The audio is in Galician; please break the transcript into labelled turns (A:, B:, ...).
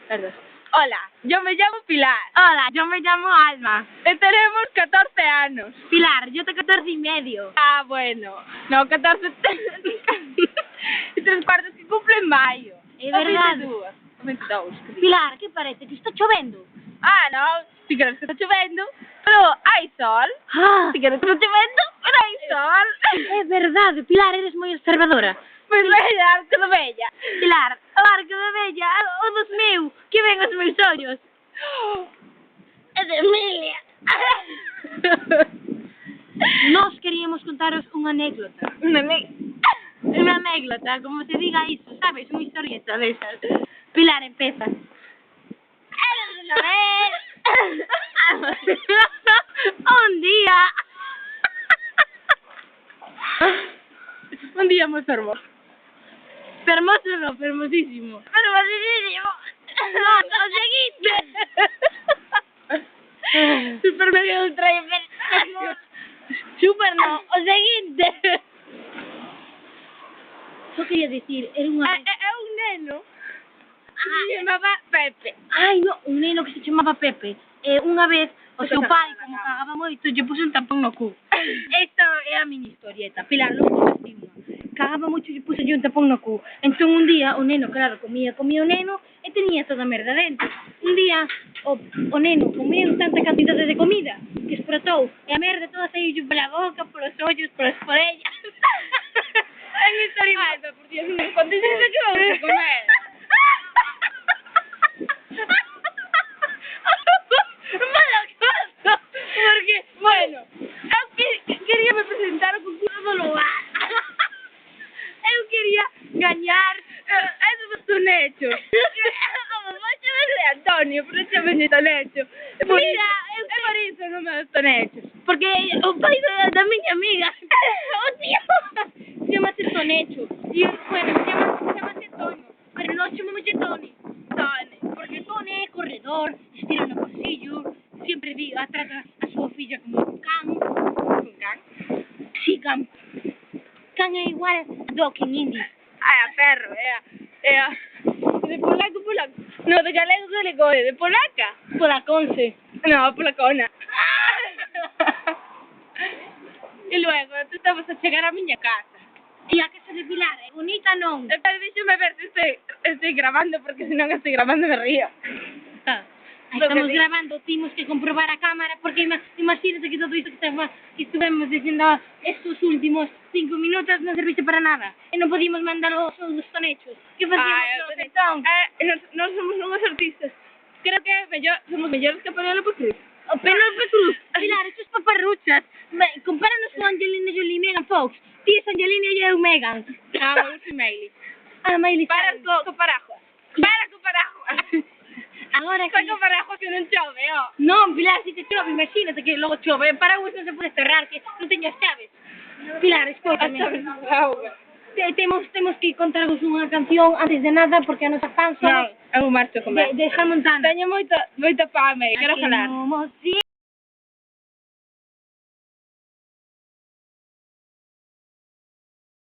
A: Perdón. Hola, yo me llamo Pilar.
B: Hola, yo me llamo Alma.
A: Tenemos 14 años.
B: Pilar, yo tengo 14 y medio.
A: Ah, bueno. No, 14... y 3/4 que cumple en maio.
B: É verdade.
A: 22.
B: Pilar, que parece? Que está chovendo.
A: Ah, no. Si quieres que está chovendo, pero hay sol.
B: Ah,
A: Si quieres que está chovendo, pero hay sol.
B: é verdade. Pilar, eres moi observadora.
A: Pois veña, Arco da Bella.
B: Pilar, o Arco da Bella, o dos meu, que ven os meus ollos. É de Emilia. Nós queríamos contaros unha anécdota. Unha anécdota, como se diga iso, sabes? Unha historieta desas. Pilar, empeza. Un día.
A: Un día moi fermoso.
B: Fermoso no, fermosísimo.
A: Fermosísimo.
B: No, o seguinte.
A: Super mega ultra hiper.
B: Super no, o seguinte. Só quería dicir, era unha...
A: É un neno que se chamaba Pepe.
B: Ai, no, un neno que se chamaba Pepe. Unha vez, o seu pai, como cagaba moito, lle puso un tampón no cu. Esta é a mini historieta. Pilar, non contaste unha. Cagaba moito e lle puso un tampón no cu. Entón un día, o neno, claro, comía o neno e tenía toda a merda dentro. Un día, o neno comía tanta cantidade de comida que explotou e a merda toda saiu pola boca, polos ollos, polas orellas. É mi historia.
A: Ai, pero por Dios, non contes iso que vamos a comer.
B: Mala cosa,
A: Porque, bueno, eu quería me presentar ao concurso do lugar. Eu quería gañar esos dos tonechos. Como vai chamar de Antonio, pero chamame Tonecho.
B: Mira,
A: é por iso non me dos tonechos.
B: porque o pai da miña amiga, o tío, chamase Tonecho. E, bueno, chamase Toño, pero nós chamamos Toni.
A: Tone.
B: Porque Toni é corredor, estira no pasillo, sempre trata a súa filla como un can.
A: Un can?
B: Sí, can. Can é igual a dog en hindi.
A: Ai, a perro, é a... De polaco. No, de galego, de polaca.
B: Pola conce.
A: No, polacona. E luego, tú estabas a chegar a miña casa.
B: E a casa de Pilar é bonita, non?
A: Pero déxame ver se estoy grabando, porque se non estoy grabando me río.
B: Estamos grabando, temos que comprobar a cámara, porque imagínate que todo isto que estuvemos diciendo estos últimos 5 minutos non serviste para nada. E non podíamos mandar os tonechos. Que facíamos entón?
A: Nós somos unhos artistas. Creo que somos mellores que Penélope Cruz.
B: O Penélope Cruz. Pilar, estos paparruchas. Compáranos con Angelina Jolie e Megan Fox. Ti es Angelina e eu Megan.
A: Ah, eu soy Miley.
B: Ah, Miley.
A: Para co paraguas. Para co paraguas.
B: Agora
A: que con paraguas que non chove, ó.
B: Non, Pilar, si te chove, imagínate que logo chove. En paraguas non se pode cerrar, que non teño as chaves. Pilar, escóitame.
A: As chaves do auga.
B: Temos que contarvos unha canción antes de nada, porque a nosa fan somos...
A: Non, eu marcho a comer.
B: De Hannah Montana.
A: Teño moita fame, quero jalar.